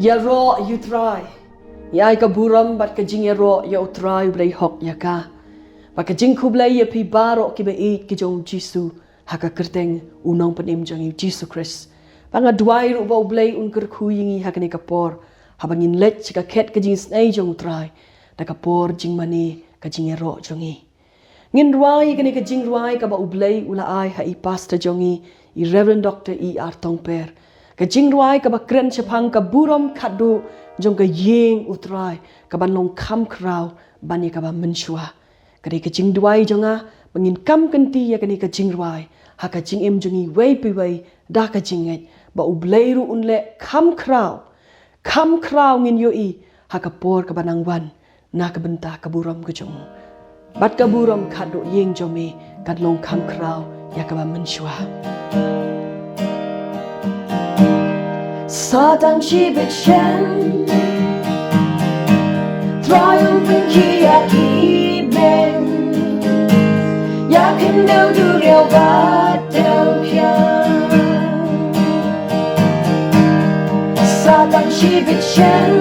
Ya ro you try. Ya ai ka buram bat ka jing ya ro ya utrai blai hok ya ka. Ba ka jing ku blai ya pi baro ki ba eat ki jong Jisu haka kerteng unong panim jong Jisu Christ. Ba nga duai ru ba blai un ker khu yingi haka ni kapor. Habangin let ka ket ka jing snai jong utrai. Da kapor jing mani ka jing ya ro jongi. Ngin ruai ka ni ka jing ruai ka ba ublai ula ai ha I pastor jongi I Reverend Dr. E.R. Tongper. Ka jing ruai ka ba kren chapang ka buram khadu jong ka yeng utrai ka ban long kam krau bani ka ba menshua. Ka ni ka jing duai jonga bangin kam kanti ya ka ni ka jing ruai ha ka jing em jongi wei pi wei da ka jing et ba ublai ru unle kam krau ngin yo I ha ka por ka banang wan na ka benta ka buram ka jong. Bat ka buram khadu yeng jomi kat long kam krau ya ka ba menshua. Satan shibit shen triumphant kia kiben yakin đâu du reo bát đâu pia Satan shibit shen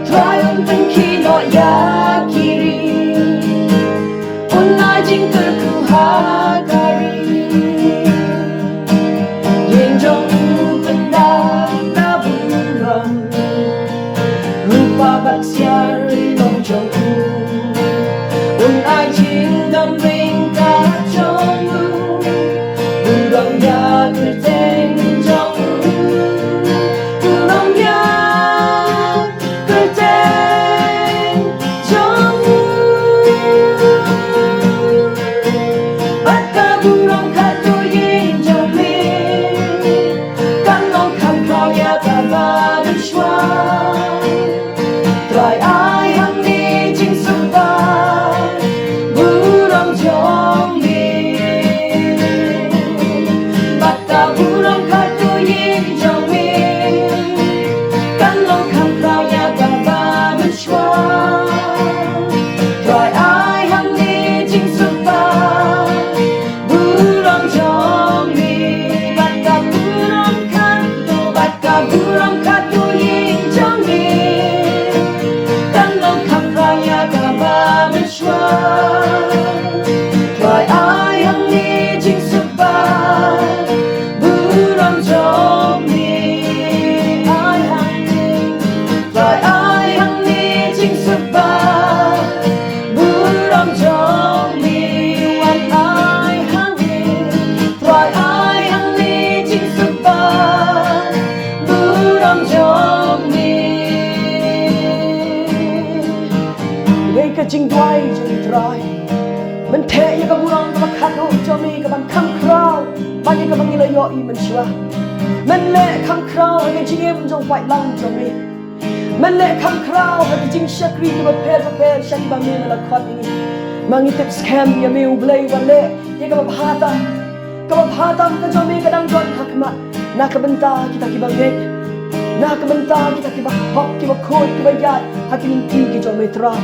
triumphant kino yakiri unai jingker ku hagari bác siar long trong u un ai chính đam vinh cả trong u un lòng ya cứ tên trong u lòng ya cứ tên trong u bắt cả bu lòng khát tôi yên trong mình căn lòng khăm khao ya cả ba bên xoa Trai ai hằng đi chính sông ta buram trong đi bắt ta buram khát tôi yên trong mình căn lòng khăm khao ya cả ba bên xoa Trai ai hằng đi chính sông ta buram trong đi bắt ta buram khát tôi yên trong mình Trai ai hằng đi chính sức ba buram trong đi ai hằng đi Trai ai hằng đi chính sức ba buram trong đi Wan ai hằng đi Trai ai hằng đi chính sức ba buram trong đi Đây ka jing duai jing try men the ya ka burang ka khadu jomi ka ban kham krau ba ya ka bang ila yo I men shwa men le kham krau ka jing em jong white lang jomi men le kham krau ka jing shakri ka per shak ba me la khot ni mangi tip scam ya me ublai wa le ya ka bhata ka jomi ka dang jon hakma na ka benta kita ki bang ge na ka benta kita ki ba hok ki ba khot ki ba ya hakin ti ki jomi tra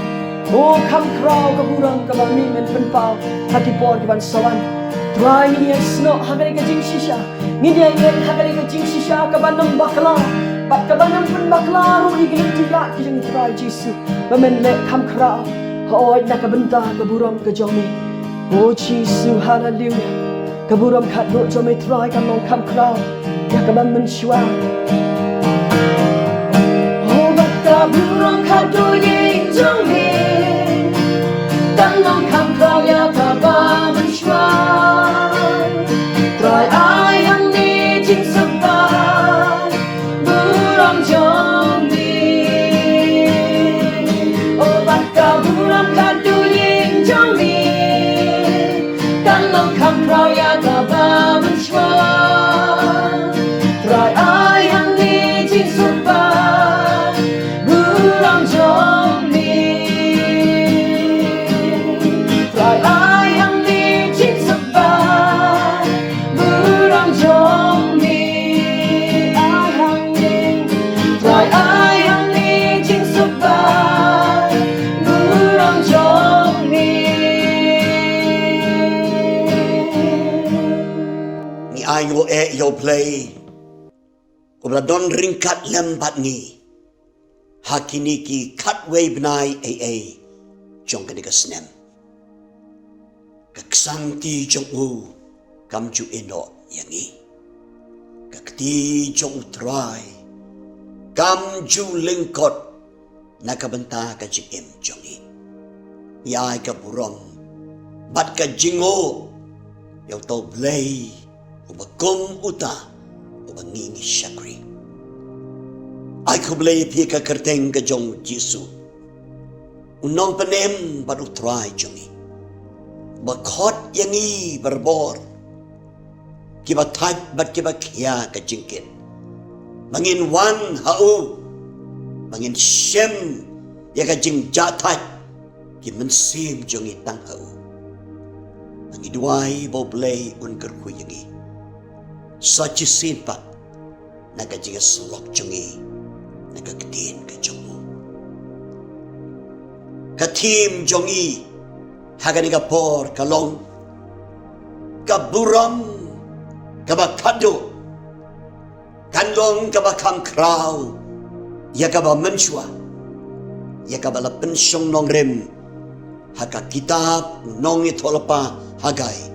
Oh kam krau ka burang ka bang ni men pen pau hati por ki ban sawan try ni ya sno hagari ka jing shisha ni dia ngen hagari ka jing shisha ka ban nam bakla bat ka ban nam pen bakla ru ni ki tila ki jing try Jisu ba men le kam krau oi na ka benta ka burang ka jomi oh Jisu hallelujah ka burang khat do jomi try ka long kam krau ya ka ban men shwa oh bat ka burang khat do yin jomi Tan long kham khao ya ka ba man shwa Trai ai hằng đi chính sức ba buram trong đi O bat ka buram khát tu yin trong đi Tan long kham khao ya ka ba man shwa Trai ai hằng đi chính sức ba buram trong đi Trai ai hằng đi chính sức ba buram trong đi ai hằng đi Trai ai hằng đi chính sức ba buram trong đi Ni ai yo e yo play Ubladon ringkat lembat ngi. Hakini ki katway benai ay jong kaniga snem. Kaksang ti jong u kamju eno yangi. Kakti jong utray kamju lingkot nakabanta ka jim jongi. Yai ka burom bat ka jingo yaw to blay ubakum uta ubangingi syakri. Ay ko blay pi ka kerteng ka jong Jisu. Unong panem bat utray jongi. Bakot yangi berbor. Kiba type bat kiba kya ka jingkit. Mangin wan hau. Mangin shem ya ka jing jatat. Ki mensim jongi tang hau. Mangi duai bo blay un kerku yangi. Sachi sin pat. Naga jinga selok jongi. Naga kedin ka jongu. Katim jongi. Hagani ka por kalong. Kaburam. Kabakado. Kanlong kabakam kraw. Ya kaba mensua. Ya kaba la pensyong nong rem. Haka kitab nong itolapa hagai.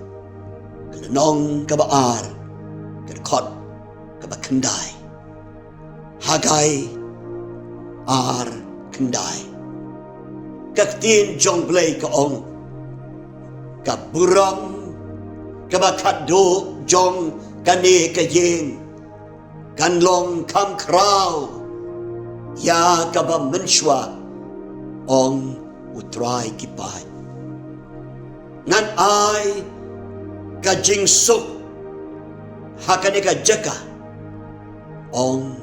Nong kaba ar. Kerkot kaba kendai. Hagai ar kendai. Kaktin jong blay kaong. Kaburam. Kabakado jong kani kayeng. Kanlong kam kraw. Ya kaba mensua ong utray kipay. Ngan ay kajing suk hakani ka jaka ong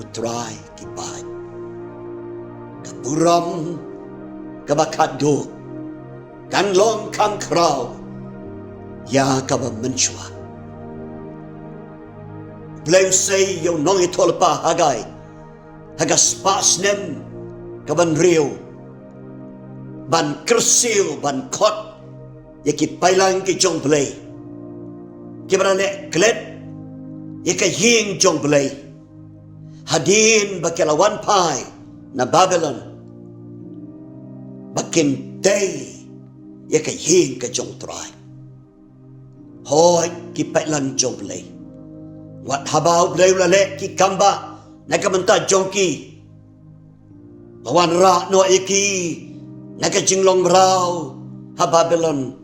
utray kipay. Kaburam kabakado kanlong kam kraw ya kaba mensua. Blame say yung nong itolpa hagay. Hagas pasnem kaban rio. Ban kersil ban kot. Yaki pailang ki jong blay. Kibarane klet. Yaka ying jong blay. Hadin bakilawan pai na Babylon. Bakin day. Yaka ying ka jong try. Hoy ki pailang jong blay. Wat habaw blay ulale ki kamba. Nakamanta jongki. Lawan ra no iki. Nakajinglong raw. Ha Babylon.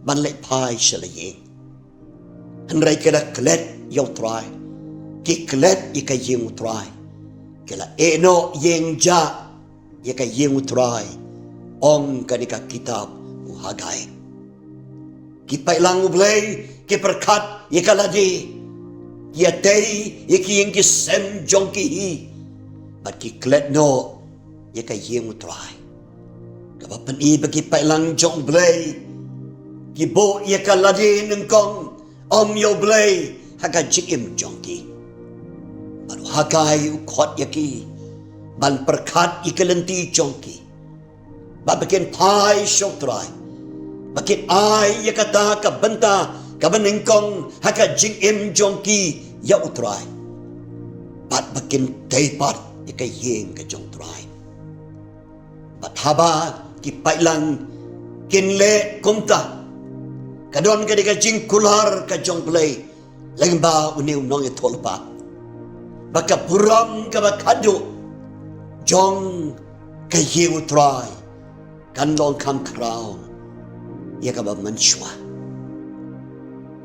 Banlek pai shalaying. Hanray kila klet yaw try. Ki klet ika ying utray. Kila eno ying ja. Ika ying utray. Ong kanika kitab uhagay. Ki pailang ublay. Ki perkat ika ladi. Yatay iki yung kisem jong kihi. But ki klet no yaka yung utray. Kapapan ibagi pailang jong blay. Kibo yaka ladi ng kong om yo blay. Haka jikim jong ki. Baru hakay ukot yaki. Ban perkat ikalenti jong ki. Babakin pai syok try. Bakin ay yakata kabenta. Kabaningkong haka jing im jongki ya utray. Bat bakin taypat ika ying ka jong try. Bat haba ki pailang kinle kumta. Kadon ka di ka jing kular ka jong play. Lang ba uniw nong itolpa. Baka puram ka bakado. Jong ka ying utray. Kanlong kam kraw. Ya ka ba manswa.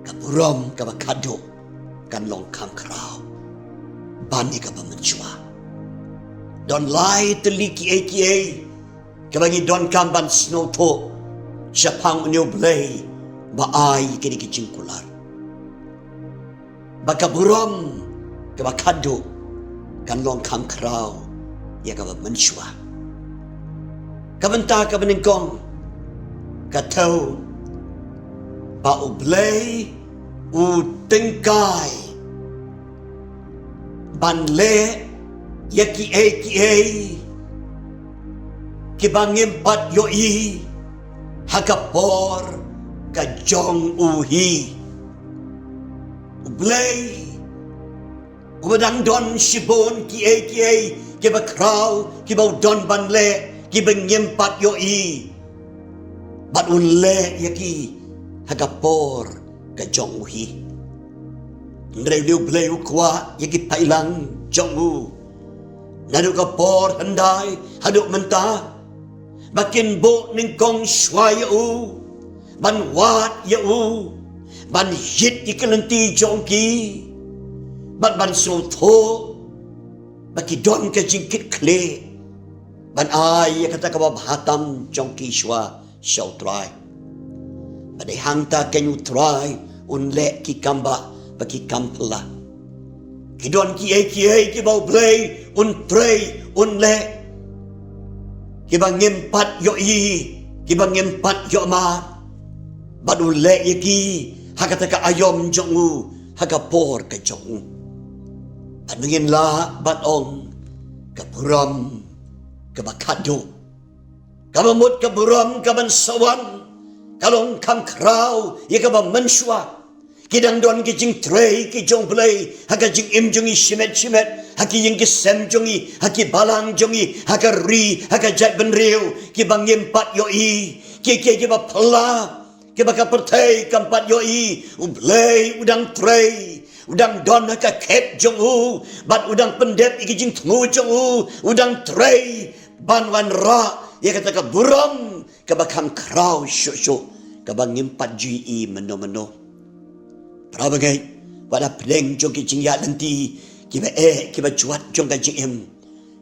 Kapurom kabakado kanlong kam kraw. Bani ka ba manswa. Don lai teliki ATA. Kabangi don kamban snow to. Siapang unyo blay. Baay kinikicing kular. Bakapurom kabakado kanlong kam kraw. Ya ka ba manswa. Kabanta kabaningkong. Kataw. Paublay u tingkay banle yaki kibangim pat yoi hakapor kajong uhi ublay Ubadang don shibon kiai kiba kraw kiba don banle kiba nyempat yoi bat unle yaki hagapor ka jong uhi nreu bleu kwa yaki pailang jong u nadu kapor handai haduk mentah bakin bo ning kong shwai u ban wat ya u ban hit ikalenti jong ki ban so tho baki don ka jingkit kle ban ai ya kata ka hatam jong ki shwa shau try bade hangta can you try unle ki kamba baki kampla ki don ki ki bau play un pray unle ki bang empat yo i ki bang empat yo ma badu le yaki hakata ka ayom jong u hagapor ka jong u Anungin la batong kaburam kabakado kabamut kaburam kabansawan kalong kamkraw ya kabamenswa kidang don kijing tray kijong play haka jing im jongi shimet haki yung kisem jongi haki balang jongi haka ri haka jat benriu kibang yempat yoi kiba pala kiba kapertay kampat yoi ublay udang tray udang don haka kep jong u bat udang pendep iki jing tngu jong u udang tray ban wan ra ya kata ka buram ka bakam kraw shushu ka bangim pat GE meno prabagai pada pleng jong ki jing ya nanti kiba juat jong ka jing em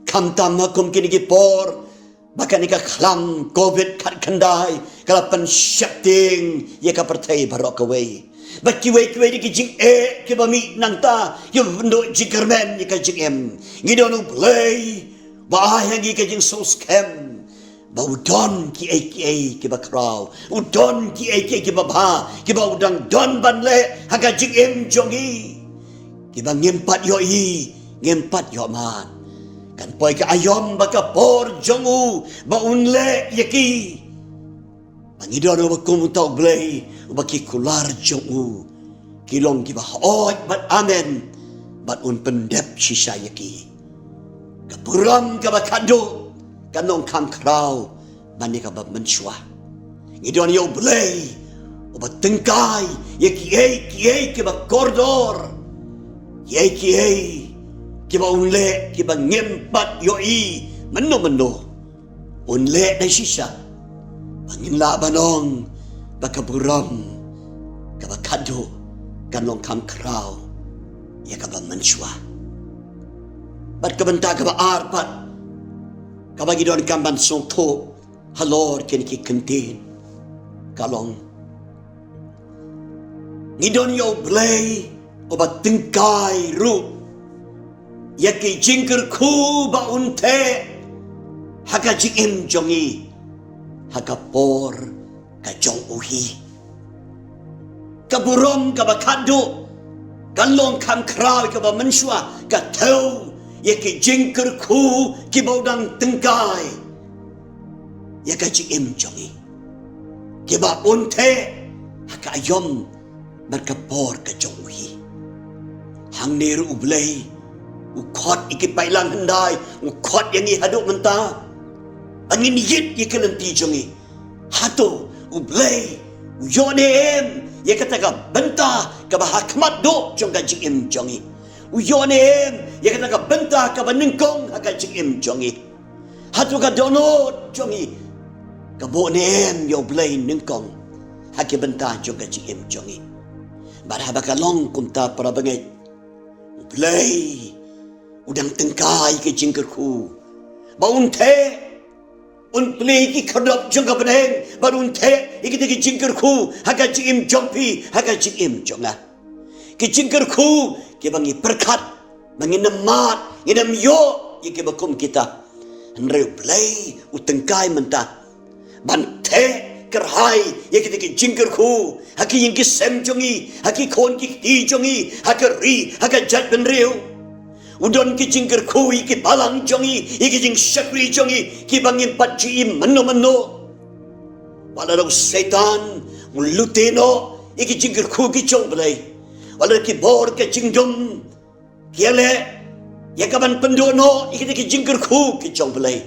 kam tam makum kini ki por bahkan ika klam covid kat kandai kalapan syakting ya ka pertai barok away Baki wei di kijing kiba mi nangta yung bendo jikermen ni kijing em ngidonu play bahaya ngi kijing so scam baudon ki kiba kraw udon ki kiba ba kiba udang don banle haga jing em jongi kiba ngempat yo ngempat yo man kan poi ka ayom baka por jongu baunle yaki Pangidon ba kumutaw blay baki kular jong u kilong kiba hoy bat amen bat un pendep sisa yaki kapuram ka bakado kanong kam kraw bani ka ba menswa ngidon yo blay obat tengkai yaki kiba kordor yaki kiba unle kiba ngempat yo meno unle na sisa Pangin labanong bakaburam kabakado kanong kam kraw ya kaba menswa bat kabanta kaba arpat kabagi don kamban songto halor keniki kentin kalong ngidon yo blay obat tengkai ru yaki jingker ku ba unte haka jingim jongi Hagapor kajong uhi kaburom kabakado kalong kam kraw kaba menswa katau yaki jingker ku kibaudang tengkai yaka jing jongi kiba unte haka ayom berkapor kajong uhi hang niru ublay ukot ikipailang hendai ukot yang ihaduk mentah angin yit ye kelenti jongi hato ublay uyonem ye kataga benta ka bahakmat do jong ka jing jongi uyonem ye kataga benta ka banengkong ka jing jongi hato ka donot jongi ka bonem yo blay nengkong haki benta jong ka jing jongi baraba ka long kunta para bangai ublay udang tengkai ke jingkerku baunte un play ki kadap jong ka beneng barun the ikiti jingker ku haka jim jompi haka jim jonga ki jingker ku ki bangi perkat bangi nemat ngidam yo ki bakum kita henreu play utengkai mentah ban the kerhai ikiti jingker ku haki yang ki sem jongi haki kon ki ti jongi haka ri haka jat benreu Udon ki jingker ku ki balang jongi iki jing syakri jongi ki bangin patji meno wala daw setan mulutino iki jingker ku ki jong belai wala ki bor ke jingdom Kiale, ya kaban pendono, ikita ki jingkir ku ki jong belai.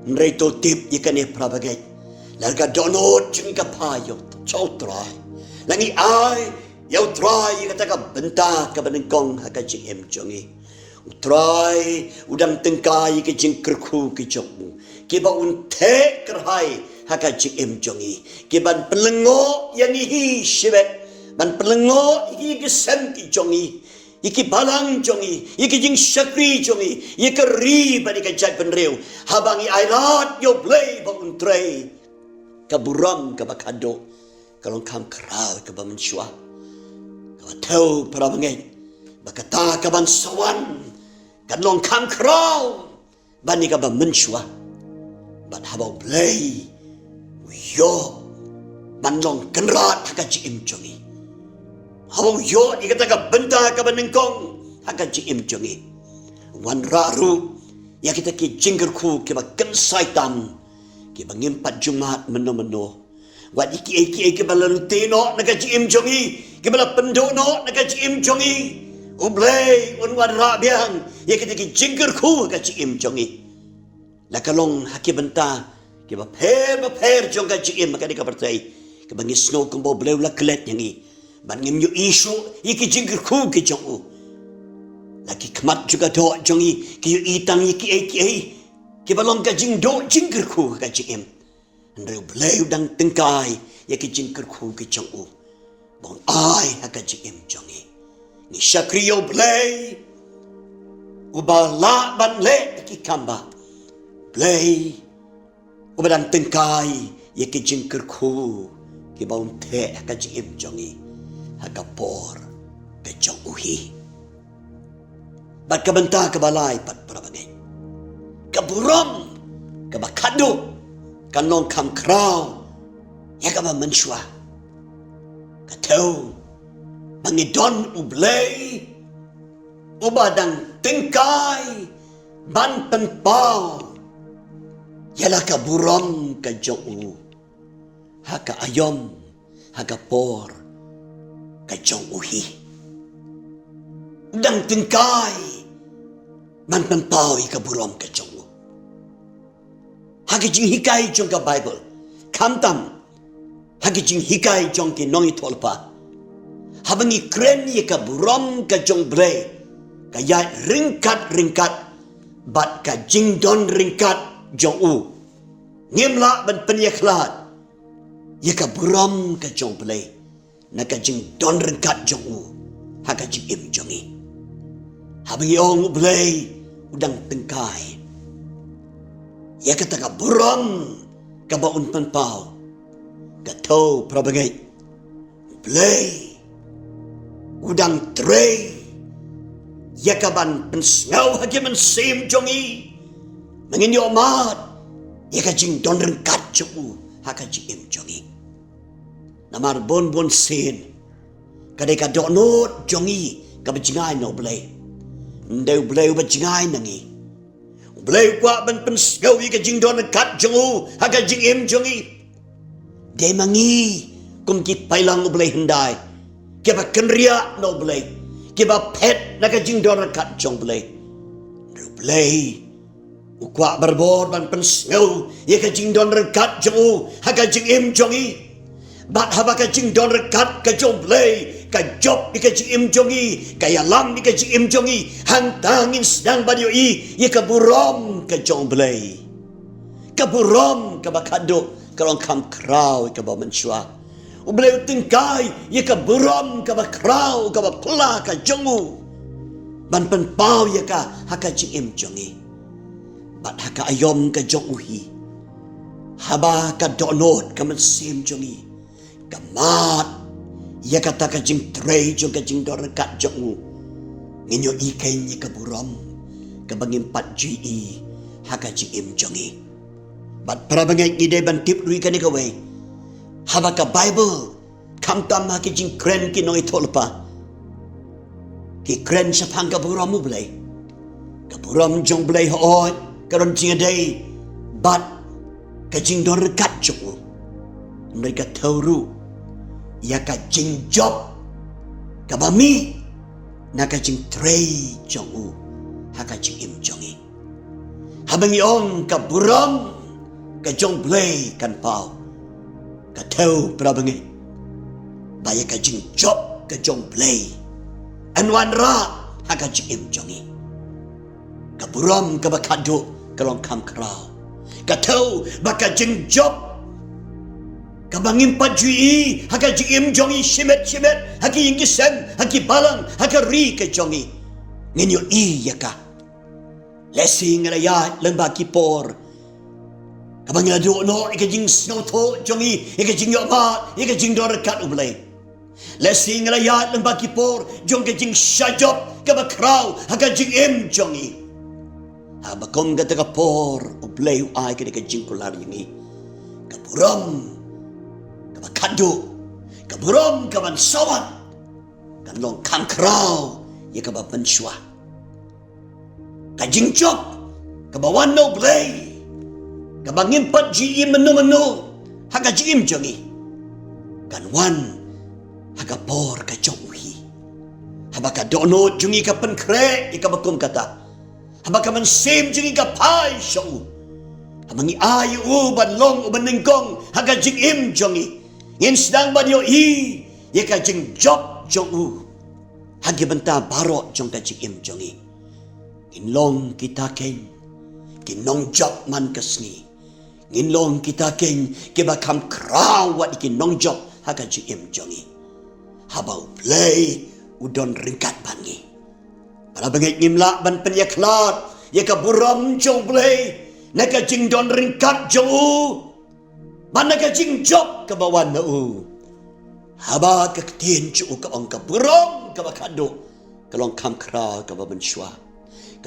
Nreito tip ikane prabagai. Larga dono jingka payo, chow try. Langi ai, yau try ikata ka benta ka benengkong haka jing em jongi. Try udang tengkai ki jingkir ku ki jongmu. Kiba unte kerhai haka jing em jongi. Kiban pelengo yang ihi shibet. Ban pelengo iki gesem ki jongi. Iki balang jongi, iki jing syakri jongi, iki ri bani kajat penreu. Habangi airat yo blay ba untrei. Kaburam ka bakado. Kalong kam kerau ka ba mensyua. Ka tau para mengai. Bakata ka ban sawan. Kalong kam kerau bani ka ba mensyua. Ban habau blay. Yo ban long kenrat ka jim jongi. Hau yo ikata ka benta ka benengkong haka jim jongi. Wan raru ya kita ki jingger ku ki ba kensaitan ki ba ngimpat Jumat meno-meno. Wat iki ki ba lalutino naga jim jongi ki ba pendono naga jim jongi. Ublay un wan ra biang ya kita ki jingger ku ka jim jongi. La kalong haki benta ki ba per jong ka jim ka di ka pertai ki ba ngisno kumbo bleu la klet yangi. Ban ngim yu isu iki jingkir ku ki jong u. Laki kemat juga do jongi ki yu itang iki ki balong ka jing do jingkir ku ka jing em. Ndreu bleu dang tengkai ya ki jingkir ku ki jong u. Bon ai ha ka jing em jongi. Ni syakriyo blei. Ubala ban le ki kamba. Blei. Ubadang tengkai ya ki jingkir ku ki baun te ha ka jing em jongi. Hagapor ke jong uhi. Bat kabenta ke balai pat prabagai. Kaburam ke bakado kanong kam krau ya ka mensyua. Katau mangidon ublay ubadang tengkai ban penpau yalah kaburam ke jong u. Haka ayom hagapor kajong uhi. Dang tengkai man penpau ika burom kajong u. Hagi jing hikai jong ka Bible. Kamtam hagi jing hikai jong ki nongi tolpa. Habangi kren ika burom kajong blay. Kaya ringkat bat ka jing don ringkat jong u. Ngimla ban penyeklat ika burom kajong blay. Naka jing don rengkat jong u haka jing im jongi. Habangi ong ublay udang tengkai. Ya kata ka buram ka baun penpau. Gato prabagai. Ublay udang trey. Ya kaban pensngau hagi mensim jongi. Mengini omat. Ya ka jing don rengkat jong u haka jing im jongi. Namar bon sen kadai ka donot jongi ka bajingai no blay ndeu blay bajingai nangi blay kwa ban pensgau ka jing don kat jongu ha ka jing em jongi de mangi kum ki pailang blay hendai ke ba kenria no blay ke ba pet na ka jing don kat jong blay ndeu blay ukwa berbor ban pensgau ka jing don kat jongu ha ka jing em jongi. Bat haba ka jing don rekat ka jong blay ka job di ka jing im jongi kaya lam di ka jing im jongi hantangin sedang badio i ya ka burom ka jong blay ka burom ka bakado kalong kam krau ka ba mensyua ublay tengkai ya ka burom ka ba krau ka ba pula ka jongu ban penpau ya ka haka jing im jongi bat haka ayom ka jong uhi haba ka donot ka mensim jongi kamat ya kata ka jing trey jong ka jing dor kat jong nginyo ikai ni ka buram ka bangim pat GE haka jing im jongi bat para bangai ide ban tip rui ka ni ka we haba ka Bible kam tam ha ki jing kren ki noi tolpa ki kren sa phang ka buram mu blai ka buram jong blai ho karon jing dai bat ka jing dor kat jong mereka tahu ya ka jing job ka bami nakajing trei jong u hakajing im jongi habang iong ka buram ka jong blay kan pau ka teu prabangi baya ka jing job ka jong blay anwan ra hakajing im jongi ka buram ka bakado kalong kam krau ka teu baka jing job kabangin pajui haka jim jongi shimet haki ingisen haki balang haka ri ke jongi ngenyo i yaka lesing raya lemba kipor kabang adu no ikajing snow to jongi ikajing yoma ikajing dor kat ublay lesing raya lemba kipor jong kajing shajop kabakrau haka jing im jongi habakom gata kapor ublay ai kajing kular yangi kapuram kado kaburom kaban sawan kan long kam krau ya kaba benshwa kajing chop kabawan no blay kabangin pat ji menu haga jim jongi kan wan haga por ka jongi habaka dono jungi ka pen kre ikabakum kata habaka man sim jungi ka pai show hamangi ayu ban long ban ningkong haga jim jongi ngin sedang banyo i ye ka jing job jong u hagi benta barok jong ka jing im jongi ngin long kita ken kin nong job man kasni ngin long kita ken ke bakam kraw wat kin nong job haga jing im jongi habau play udon ringkat bangi para bangit ngimla ban penyaklat ye ka buram jong play na ka jing don ringkat jong u mana ka jing job ka bawan na u haba ka tin chu ka ong ka burong ka bakado ka long kam kra ka baban shwa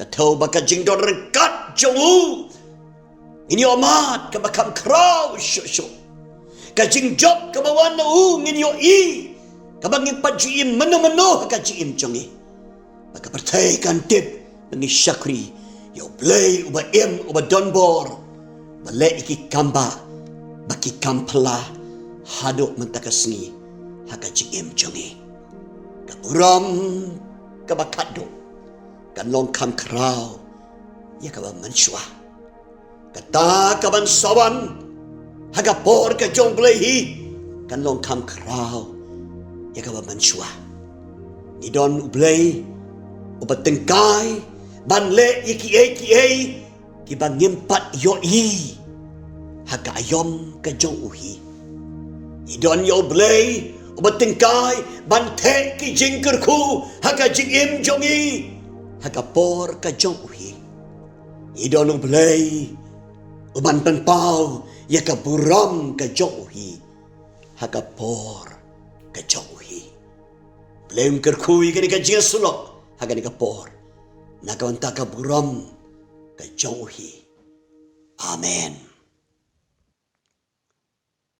ka tau ba ka jing don rekat chu ini omat ka bakam kra shu ka jing job ka bawan na u ngin yo i ka bangin pajuim meno ka jing jongi ba ka pertai kan tip ngi shakri yo play uba uba donbor ba le iki kamba baki kampala hadok mentakasni haka jim jongi kaburam kabakado kan long kam krau ya kaba manshwa kata kaban sawan haka por ka jong blehi kan long kam krau ya kaba manshwa idon ublay ubatengkai banle iki kibang ngimpat yo i haka ayom ka jong uhi idon yo blay ubatengkai bante ki jingkerku haka jing im jongi haka por ka jong uhi idon blay uban penpau ya ka buram ka jong uhi haka por ka jong uhi blem kerku ikani ka jing sulok haka ni ka por nakawanta ka buram ka jong uhi amen.